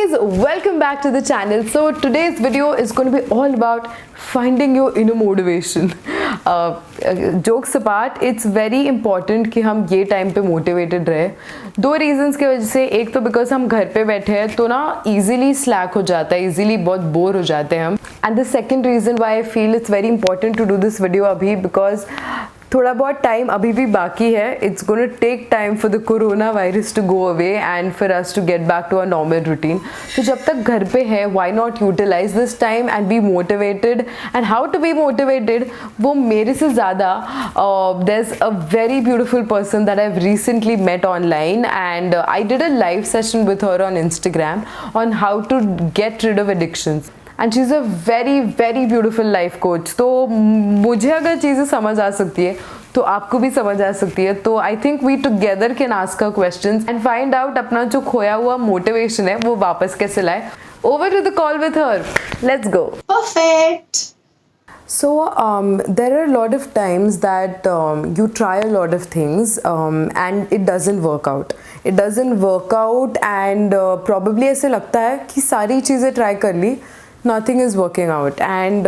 guys, welcome back to the channel. So today's video is going to be all about finding your inner motivation. Jokes apart, it's very important कि हम ये time पे motivated रहे. दो reasons की वजह से. एक तो बिकॉज हम घर पे बैठे हैं तो ना इजीली स्लैक हो जाता है, इजीली बहुत बोर हो जाते हैं हम. And the second reason why I feel it's very important to do this video अभी, बिकॉज थोड़ा बहुत टाइम अभी भी बाकी है. It's gonna take time for the corona virus to go away and for us to get back to a normal routine. तो जब तक घर पे है, why not utilize this time and be motivated. And how to be motivated, वो मेरे से ज़्यादा there is a very beautiful person that I have recently met online and I did a live session with her on Instagram on how to get rid of addictions. And she is a very very beautiful life coach. तो मुझे अगर चीज़ें समझ आ सकती है तो आपको भी समझ आ सकती है. तो I think we together can ask her questions and find out अपना जो खोया हुआ मोटिवेशन है वो वापस कैसे लाए. Over to the call with her. Let's go. Perfect. So there are a lot of times that you try a lot of things and it doesn't work out. It doesn't work out and probably ऐसे लगता है कि सारी चीज़ें try कर ली, nothing is working out. And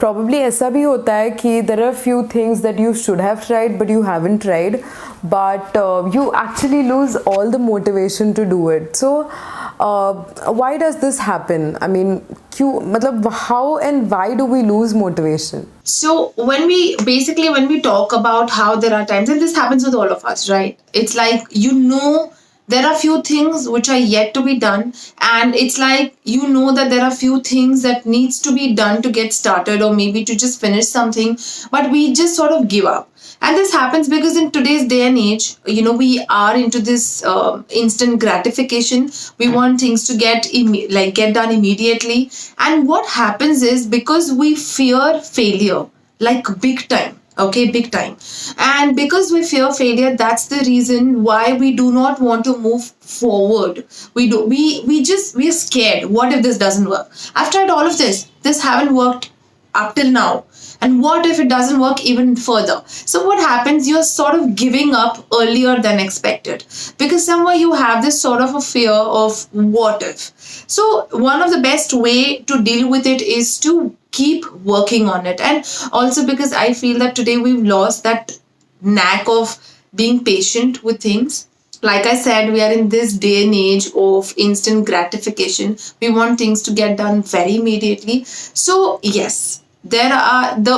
probably ऐसा भी होता है कि there are few things that you should have tried but you haven't tried, but you actually lose all the motivation to do it. So why does this happen? I mean, मतलब how and why do we lose motivation? So when we talk about how there are times, and this happens with all of us, right? It's like, there are few things which are yet to be done, and it's like that there are few things that needs to be done to get started, or maybe to just finish something, but we just sort of give up. And this happens because in today's day and age, we are into this instant gratification. We want things to get done immediately, and what happens is, because we fear failure, like big time. Okay, big time. And because we fear failure, that's the reason why we do not want to move forward. We are scared. What if this doesn't work? I've tried all of this haven't worked up till now, and what if it doesn't work even further? So what happens, you're sort of giving up earlier than expected, because somewhere you have this sort of a fear of what if. So one of the best way to deal with it is to keep working on it. And also because I feel that today we've lost that knack of being patient with things. Like I said, we are in this day and age of instant gratification. We want things to get done very immediately. So yes, the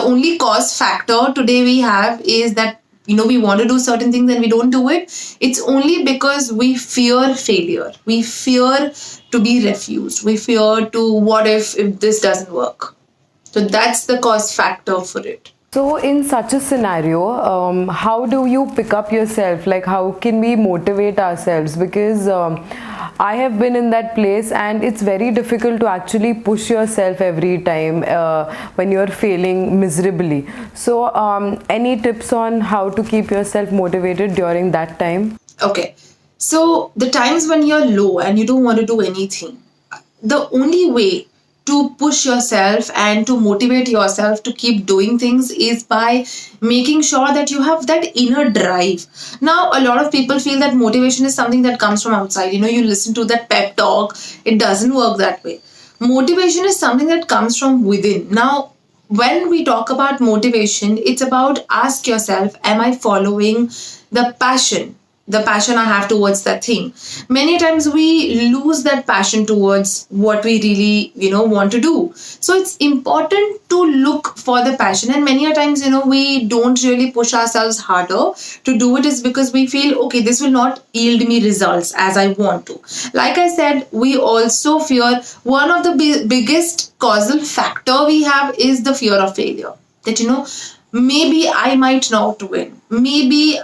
only cause factor today we have is that we want to do certain things and we don't do it. It's only because we fear failure. We fear to be refused. We fear to, what if this doesn't work? So that's the cause factor for it. So in such a scenario, how do you pick up yourself? Like, how can we motivate ourselves? Because I have been in that place and it's very difficult to actually push yourself every time when you're failing miserably. So any tips on how to keep yourself motivated during that time? Okay, so the times when you're low and you don't want to do anything, the only way to push yourself and to motivate yourself to keep doing things is by making sure that you have that inner drive. Now, a lot of people feel that motivation is something that comes from outside. You listen to that pep talk. It doesn't work that way. Motivation is something that comes from within. Now, when we talk about motivation, it's about, ask yourself, am I following the passion I have towards that thing? Many times we lose that passion towards what we really, want to do. So it's important to look for the passion. And many a times, we don't really push ourselves harder to do it, is because we feel, okay, this will not yield me results as I want to. Like I said, we also fear, one of the biggest causal factor we have is the fear of failure. That, maybe I might not win. Maybe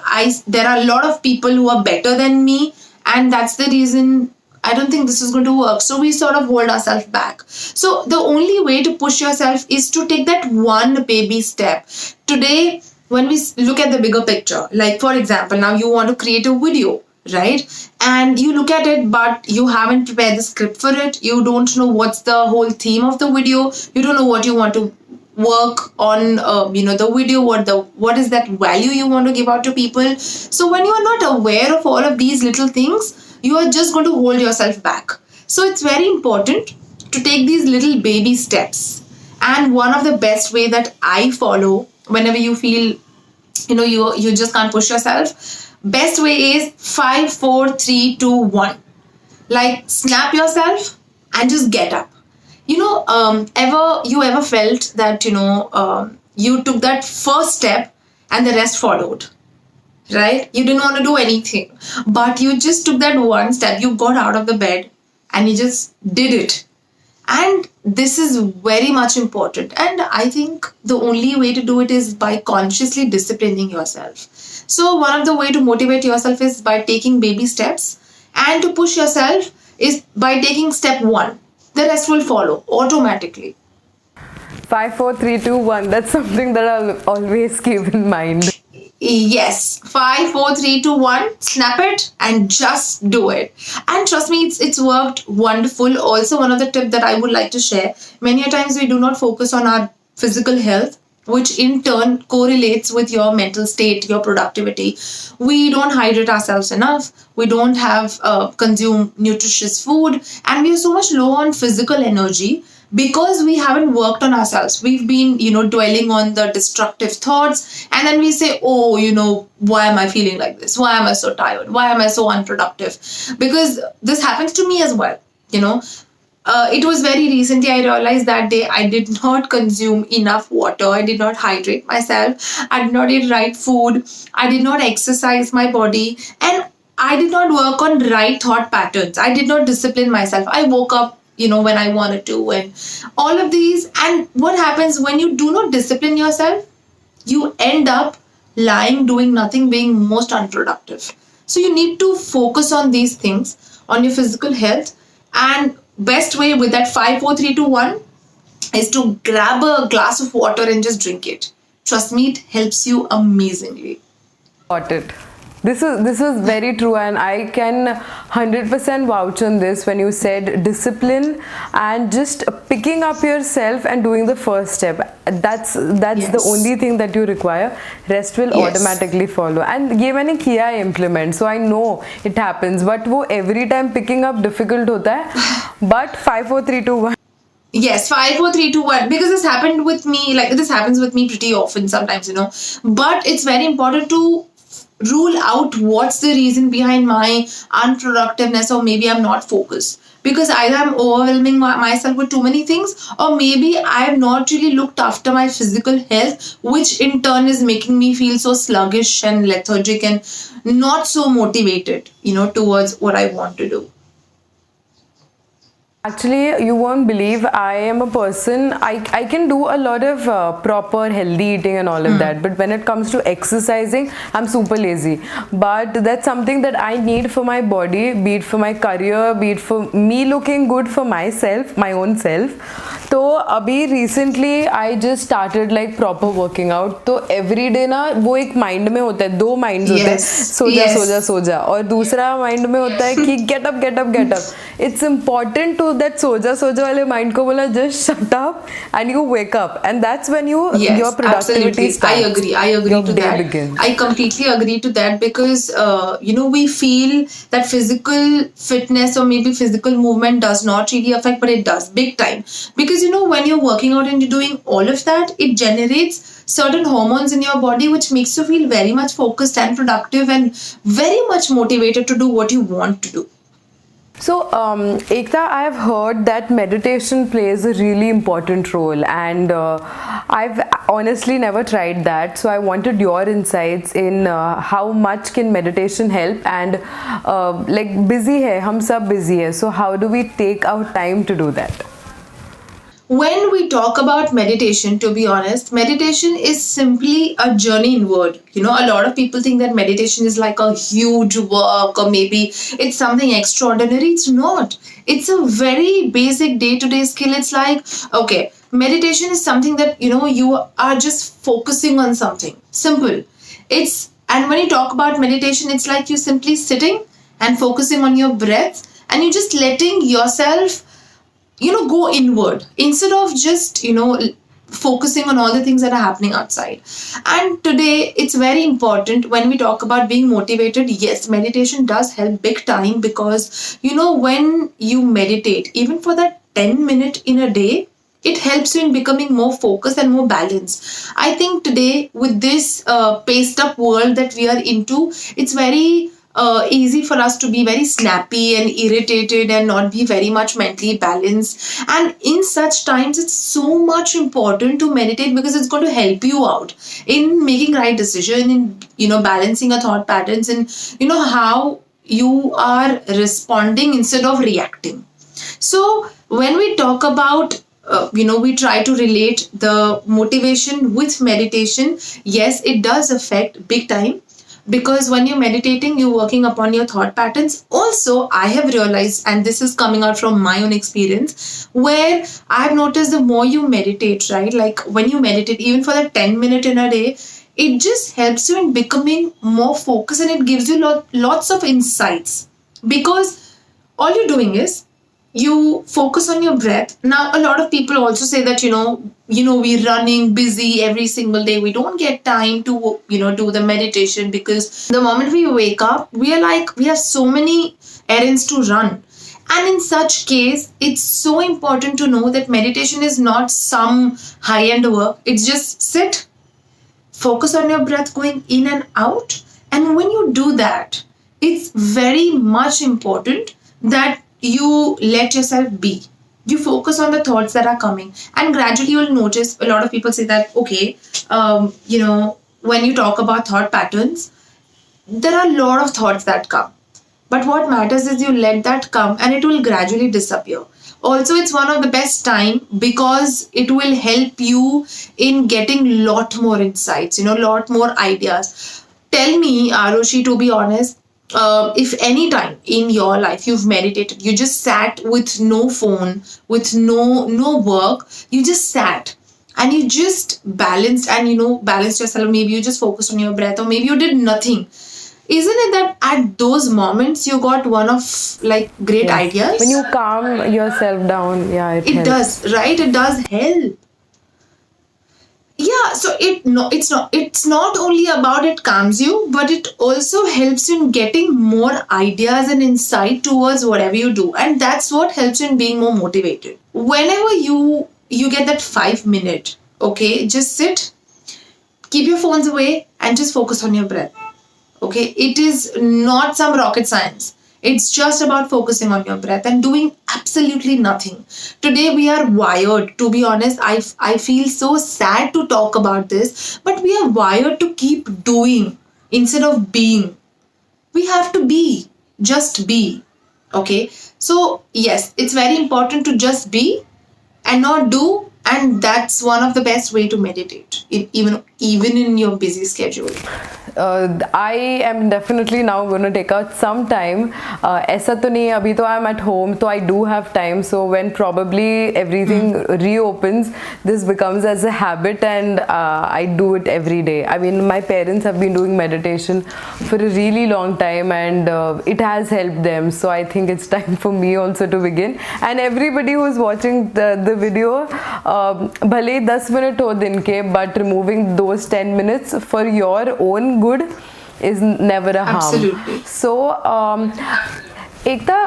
there are a lot of people who are better than me, and that's the reason I don't think this is going to work. So we sort of hold ourselves back. So the only way to push yourself is to take that one baby step. Today, when we look at the bigger picture, like for example, now you want to create a video, right? And you look at it, but you haven't prepared the script for it. You don't know what's the whole theme of the video. You don't know what you want to work on, the video, what is that value you want to give out to people. So when you are not aware of all of these little things, you are just going to hold yourself back. So it's very important to take these little baby steps. And one of the best way that I follow whenever you feel you just can't push yourself, best way is 5 4 3 2 1. Like, snap yourself and just get up. Ever felt that you took that first step and the rest followed, right? You didn't want to do anything, but you just took that one step. You got out of the bed and you just did it. And this is very much important. And I think the only way to do it is by consciously disciplining yourself. So one of the way to motivate yourself is by taking baby steps, and to push yourself is by taking step one. The rest will follow automatically. 5, 4, 3, 2, 1. That's something that I'll always keep in mind. Yes, 5 4 3 2 1. Snap it and just do it. And trust me, it's worked wonderful. Also, one of the tip that I would like to share, many a times we do not focus on our physical health, which in turn correlates with your mental state, your productivity. We don't hydrate ourselves enough. We don't have consume nutritious food, and we are so much low on physical energy because we haven't worked on ourselves. We've been, dwelling on the destructive thoughts, and then we say, oh, why am I feeling like this? Why am I so tired? Why am I so unproductive? Because this happens to me as well. It was very recently I realized that day I did not consume enough water. I did not hydrate myself. I did not eat right food. I did not exercise my body. And I did not work on right thought patterns. I did not discipline myself. I woke up, when I wanted to, and all of these. And what happens when you do not discipline yourself? You end up lying, doing nothing, being most unproductive. So you need to focus on these things, on your physical health. And best way with that 5 4 3 2 1 is to grab a glass of water and just drink it. Trust me, it helps you amazingly. Got it. This is very true, and I can 100% vouch on this when you said discipline and just picking up yourself and doing the first step. That's Yes. the only thing that you require. Rest will Yes. automatically follow. And ये मैंने किया है implement, so I know it happens. But वो every time picking up difficult होता है. But 5 4 3 2 1. Yes, 5 4 3 2 1. Because this happened with me, like this happens with me pretty often sometimes, But it's very important to rule out what's the reason behind my unproductiveness, or maybe I'm not focused. Because either I'm overwhelming myself with too many things, or maybe I have not really looked after my physical health, which in turn is making me feel so sluggish and lethargic and not so motivated, towards what I want to do. Actually, you won't believe, I am a person, I can do a lot of proper healthy eating and all of that, but when it comes to exercising, I'm super lazy. But that's something that I need for my body, be it for my career, be it for me looking good for myself, my own self. तो अभी recently I just started like proper working out. तो every day ना वो एक mind में होता है, दो minds होते हैं, सो जा, और दूसरा mind में होता है कि get up. It's important to that सो जा वाले mind को बोला just shut up and you wake up, and that's when your productivity absolutely. starts. I agree Your to day that. begins. I completely agree to that because we feel that physical fitness or maybe physical movement does not really affect, but it does big time. Because when you're working out and you're doing all of that, it generates certain hormones in your body which makes you feel very much focused and productive and very much motivated to do what you want to do. So, Ekta, I have heard that meditation plays a really important role, and I've honestly never tried that. So, I wanted your insights in how much can meditation help, and like busy hai, hum sab busy hai. So, how do we take our time to do that? When we talk about meditation, to be honest, meditation is simply a journey inward. A lot of people think that meditation is like a huge work, or maybe it's something extraordinary. It's not. It's a very basic day-to-day skill. It's like, okay, meditation is something that, you are just focusing on something simple. And when you talk about meditation, it's like you simply sitting and focusing on your breath, and you just letting yourself go inward instead of just focusing on all the things that are happening outside. And today it's very important when we talk about being motivated. Yes, meditation does help big time, because when you meditate, even for that 10 minute in a day, it helps you in becoming more focused and more balanced. I think today, with this paced up world that we are into, it's very easy for us to be very snappy and irritated and not be very much mentally balanced. And in such times, it's so much important to meditate, because it's going to help you out in making right decision, in balancing your thought patterns, and how you are responding instead of reacting. So when we talk about we try to relate the motivation with meditation. Yes, it does affect big time, because when you're meditating, you're working upon your thought patterns. Also, I have realized, and this is coming out from my own experience, where I've noticed the more you meditate, right? Like when you meditate, even for that 10 minute in a day, it just helps you in becoming more focused, and it gives you lots of insights, because all you're doing is you focus on your breath. Now, a lot of people also say that we're running busy every single day, we don't get time to do the meditation, because the moment we wake up, we are like, we have so many errands to run. And in such case, it's so important to know that meditation is not some high end work. It's just sit, focus on your breath going in and out. And when you do that, it's very much important that you let yourself be. You focus on the thoughts that are coming, and gradually you'll notice. A lot of people say that, okay, when you talk about thought patterns, there are a lot of thoughts that come. But what matters is you let that come, and it will gradually disappear. Also, it's one of the best time, because it will help you in getting lot more insights, lot more ideas. Tell me, Arushi, to be honest, if any time in your life you've meditated, you just sat with no phone, with no work, you just sat and you just balanced, and balanced yourself. Maybe you just focused on your breath, or maybe you did nothing. Isn't it that at those moments you got one of like great ideas? When you calm yourself down, yeah, it It helps. does, right? It does help. Yeah, so it's not only about it calms you, but it also helps you in getting more ideas and insight towards whatever you do, and that's what helps you in being more motivated. Whenever you get that 5 minute, okay, just sit, keep your phones away, and just focus on your breath. Okay, it is not some rocket science. It's just about focusing on your breath and doing absolutely nothing. Today we are wired, to be honest. I feel so sad to talk about this, but we are wired to keep doing instead of being. We have to be, just be. Okay, so yes, it's very important to just be and not do, and that's one of the best way to meditate, even in your busy schedule. I am definitely now going to take out some time. ऐसा तो नहीं, अभी तो I'm at home, so I do have time. So when probably everything reopens, this becomes as a habit, and I do it every day. I mean, my parents have been doing meditation for a really long time, and it has helped them. So I think it's time for me also to begin. And everybody who's watching the video, भले ही 10 minute हो दिन के, but removing those 10 minutes for your own good is never a harm. Absolutely. So Ekta,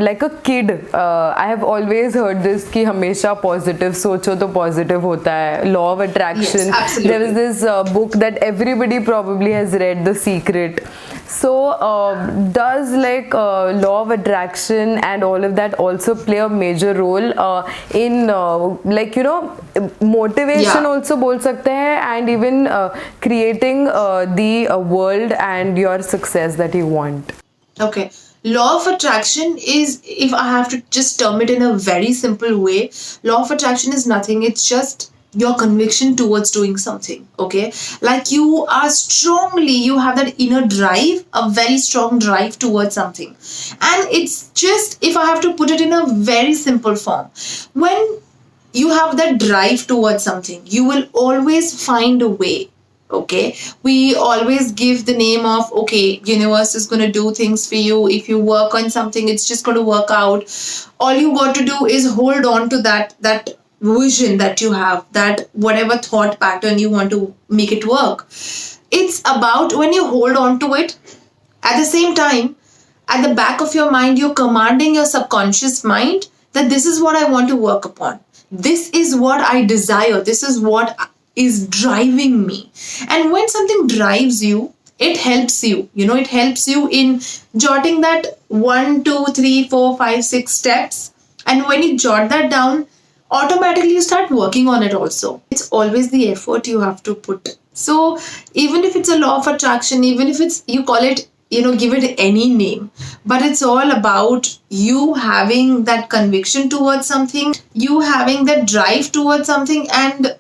like a kid, I have always heard this कि हमेशा positive सोचो तो positive होता है. Law of attraction. Yes, absolutely. There is this book that everybody probably has read, The Secret. So does like law of attraction and all of that also play a major role in like motivation? Yeah. also बोल सकते हैं, and even creating the world and your success that you want? Okay. Law of attraction is, if I have to just term it in a very simple way, law of attraction is nothing. It's just your conviction towards doing something. Okay. Like you have that inner drive, a very strong drive towards something. And it's just, if I have to put it in a very simple form, when you have that drive towards something, you will always find a way. Okay, we always give the name of, okay, universe is going to do things for you. If you work on something, it's just going to work out. All you got to do is hold on to that vision that you have, that whatever thought pattern you want to make it work. It's about when you hold on to it, at the same time, at the back of your mind, you're commanding your subconscious mind that this is what I want to work upon. This is what I desire. This is what is driving me. And when something drives you, it helps you. It helps you in jotting that 1, 2, 3, 4, 5, 6 steps. And when you jot that down, automatically you start working on it also. It's always the effort you have to put. So even if it's a law of attraction, even if it's, you call it, give it any name, but it's all about you having that conviction towards something, you having that drive towards something, and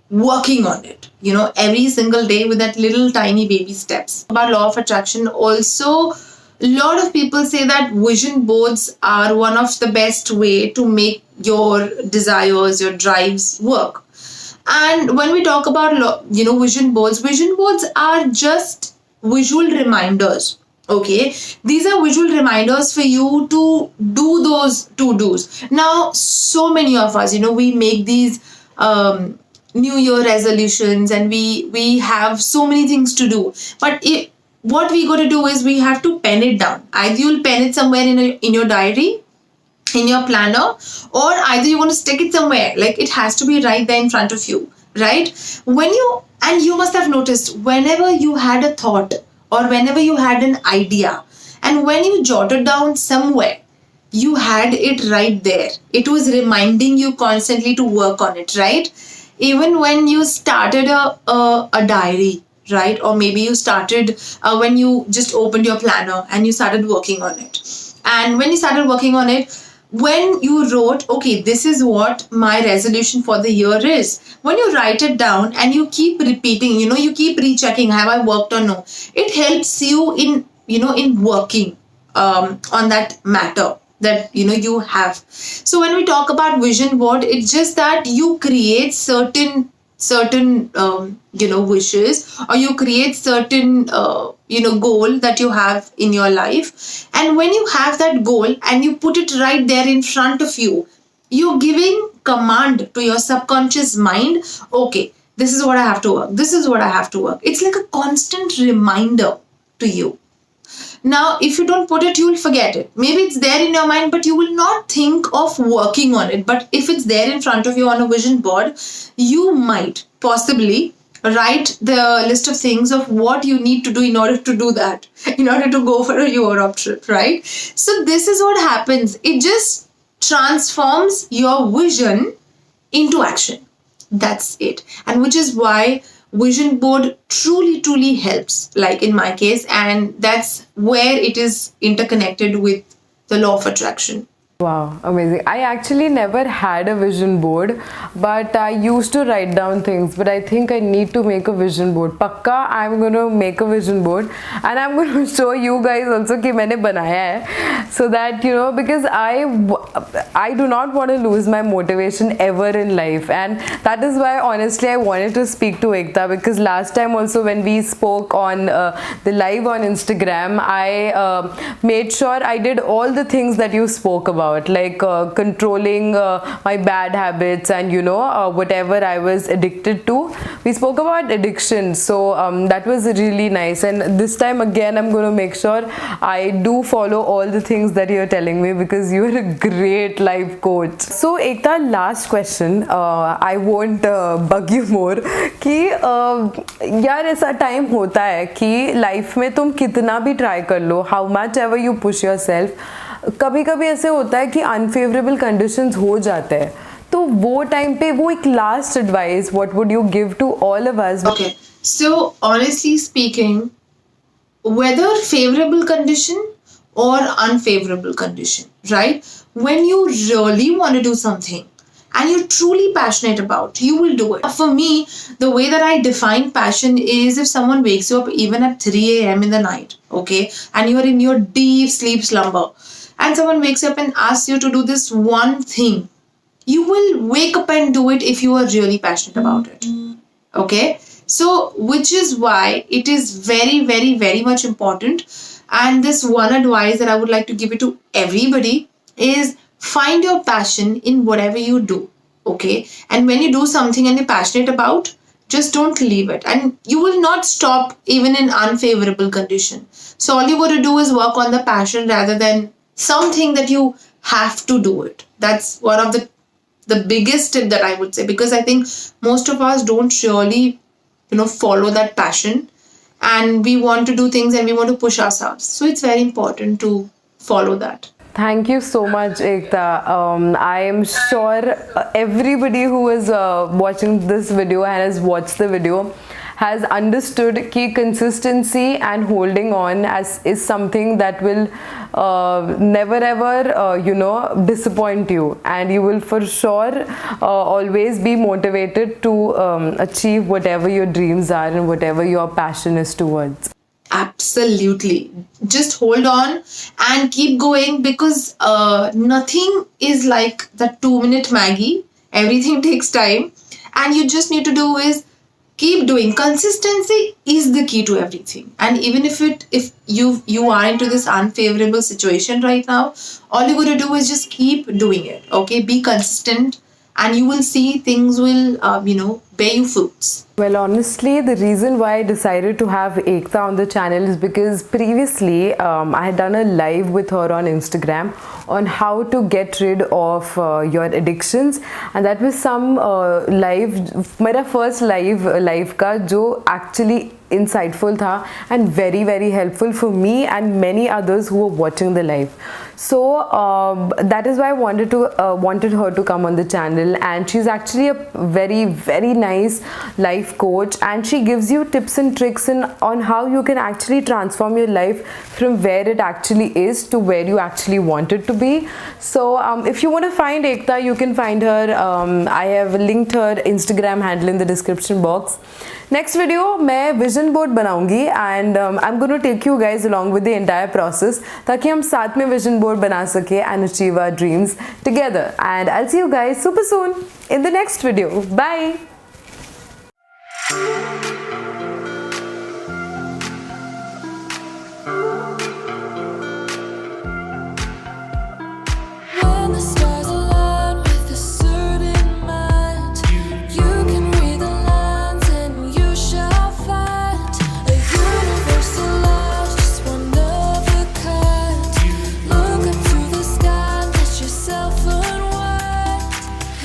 working on it, every single day with that little tiny baby steps. About law of attraction also, a lot of people say that vision boards are one of the best way to make your desires, your drives work. And when we talk about vision boards are just visual reminders. Okay, these are visual reminders for you to do those to-dos. Now, so many of us, we make these New Year resolutions, and we have so many things to do. But what we got to do is we have to pen it down. Either you'll pen it somewhere in your diary, in your planner, or either you want to stick it somewhere. Like, it has to be right there in front of you, right? And you must have noticed, whenever you had a thought or whenever you had an idea, and when you jotted down somewhere, you had it right there. It was reminding you constantly to work on it, right? Even when you started a diary, right? Or maybe you started when you just opened your planner and you started working on it. And when you started working on it, when you wrote, okay, this is what my resolution for the year is. When you write it down and you keep repeating, you keep rechecking, have I worked or no? It helps you in working on that matter that you have. So when we talk about vision board, it's just that you create certain wishes, or you create certain goal that you have in your life. And when you have that goal and you put it right there in front of you, you're giving command to your subconscious mind, okay, this is what I have to work, this is what I have to work. It's like a constant reminder to you. Now, if you don't put it, you will forget it. Maybe it's there in your mind, but you will not think of working on it. But if it's there in front of you on a vision board, you might possibly write the list of things of what you need to do in order to do that, in order to go for a Europe trip, right? So this is what happens. It just transforms your vision into action. That's it. And which is why vision board truly helps, like in my case, and that's where it is interconnected with the law of attraction. Wow, amazing. I actually never had a vision board, but I used to write down things, but I think I need to make a vision board. Pakka, I'm going to make a vision board, and I'm going to show you guys also कि मैंने बनाया है, so that because I do not want to lose my motivation ever in life, and that is why honestly I wanted to speak to Ekta, because last time also when we spoke on the live on Instagram, I made sure I did all the things that you spoke about, like controlling my bad habits and whatever I was addicted to. We spoke about addiction, so that was really nice. And this time again I'm going to make sure I do follow all the things that you're telling me, because you're a great life coach. So Ekta, last question, I won't bug you more, कि यार ऐसा time होता है कि life में तुम कितना भी ट्राई कर लो, how much ever you push yourself, कभी कभी ऐसे होता है कि अनफेवरेबल कंडीशंस हो जाते हैं, तो वो टाइम पे वो एक last advice what would you give to all of us? Okay, so honestly speaking, whether favorable condition or unfavorable condition, right? When you really want to do something and you're truly passionate about, you will do it. For me, the way that I define passion is if someone wakes you up even at 3 a.m. in the night, okay, and you're in your deep sleep slumber, and someone wakes up and asks you to do this one thing, you will wake up and do it if you are really passionate about it. Okay? So, which is why it is very much important. And this one advice that I would like to give it to everybody is find your passion in whatever you do. Okay, and when you do something and you're passionate about, just don't leave it, and you will not stop even in unfavorable condition. So all you got to do is work on the passion rather than something that you have to do it. That's one of the biggest tip that I would say, because I think most of us don't really follow that passion, and we want to do things and we want to push ourselves. So it's very important to follow that. Thank you so much, Ekta. I am sure everybody who is watching this video and has watched the video has understood that consistency and holding on is something that will never ever disappoint you, and you will for sure always be motivated to achieve whatever your dreams are and whatever your passion is towards. Absolutely. Just hold on and keep going, because nothing is like that 2-minute Maggie. Everything takes time, and you just need to do is keep doing. Consistency is the key to everything. And even if you are into this unfavorable situation right now, all you got to do is just keep doing it. Okay, be consistent, and you will see things will bear you fruits. Well, honestly, the reason why I decided to have Ekta on the channel is because previously I had done a live with her on Instagram on how to get rid of your addictions, and that was some मेरा first live का जो actually insightful था and very very helpful for me and many others who were watching the live. So that is why I wanted her to come on the channel, and she's actually a very very nice life coach, and she gives you tips and tricks on how you can actually transform your life from where it actually is to where you actually want it to be. So if you want to find Ekta, you can find her. I have linked her Instagram handle in the description box. Next video मैं vision board बनाऊंगी, and I'm going to take you guys along with the entire process ताकि हम साथ में vision board बना सके and achieve our dreams together. And I'll see you guys super soon in the next video. Bye. When the stars align with a certain mind, you can read the lines and you shall find a universal love, just one of a kind. Look up to the sky, let yourself unwind.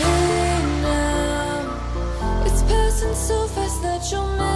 Hey now, it's passing so fast that you'll miss